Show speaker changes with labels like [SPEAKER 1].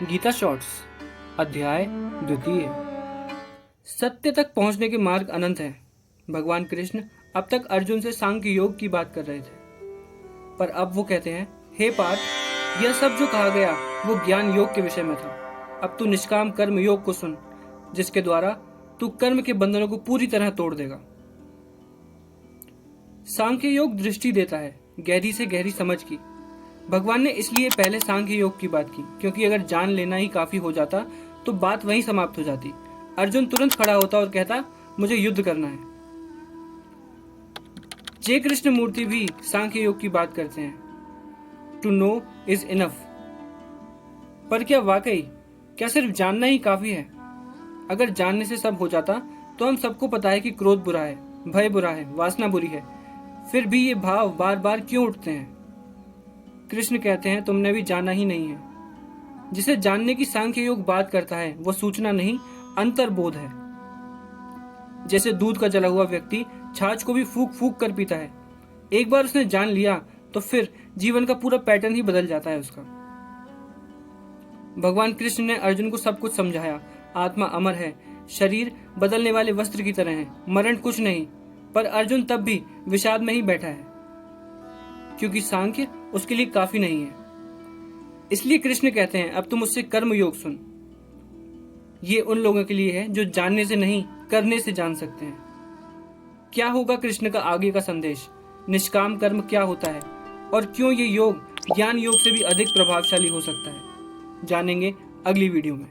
[SPEAKER 1] Gita shorts अध्याय द्वितीय। सत्य तक पहुंचने के मार्ग अनंत हैं। भगवान कृष्ण अब तक अर्जुन से सांख्य योग की बात कर रहे थे, पर अब वो कहते हैं, हे पार्थ, यह सब जो कहा गया वो ज्ञान योग के विषय में था। अब तू निष्काम कर्म योग को सुन, जिसके द्वारा तू कर्म के बंधनों को पूरी तरह तोड़ देगा। सांख्य योग दृष्टि देता है, गहरी से गहरी समझ की। भगवान ने इसलिए पहले सांख्य योग की बात की, क्योंकि अगर जान लेना ही काफी हो जाता तो बात वहीं समाप्त हो जाती। अर्जुन तुरंत खड़ा होता और कहता, मुझे युद्ध करना है। जय कृष्ण मूर्ति भी सांख्य योग की बात करते हैं। To know is enough. पर क्या वाकई, क्या सिर्फ जानना ही काफी है? अगर जानने से सब हो जाता तो हम सबको पता है कि क्रोध बुरा है, भय बुरा है, वासना बुरी है, फिर भी ये भाव बार बार क्यों उठते हैं? कृष्ण कहते हैं, तुमने भी जाना ही नहीं है। जिसे जानने की सांख्य योग बात करता है वो सूचना नहीं, अंतर्बोध है। जैसे दूध का जला हुआ व्यक्ति छाछ को भी फूक फूक कर पीता है। एक बार उसने जान लिया तो फिर जीवन का पूरा पैटर्न ही बदल जाता है उसका। भगवान कृष्ण ने अर्जुन को सब कुछ समझाया। आत्मा अमर है, शरीर बदलने वाले वस्त्र की तरह है, मरण कुछ नहीं। पर अर्जुन तब भी विषाद में ही बैठा है, क्योंकि सांख्य उसके लिए काफी नहीं है। इसलिए कृष्ण कहते हैं, अब तुम मुझसे कर्म योग सुन। ये उन लोगों के लिए है जो जानने से नहीं, करने से जान सकते हैं। क्या होगा कृष्ण का आगे का संदेश? निष्काम कर्म क्या होता है और क्यों ये योग ज्ञान योग से भी अधिक प्रभावशाली हो सकता है? जानेंगे अगली वीडियो में।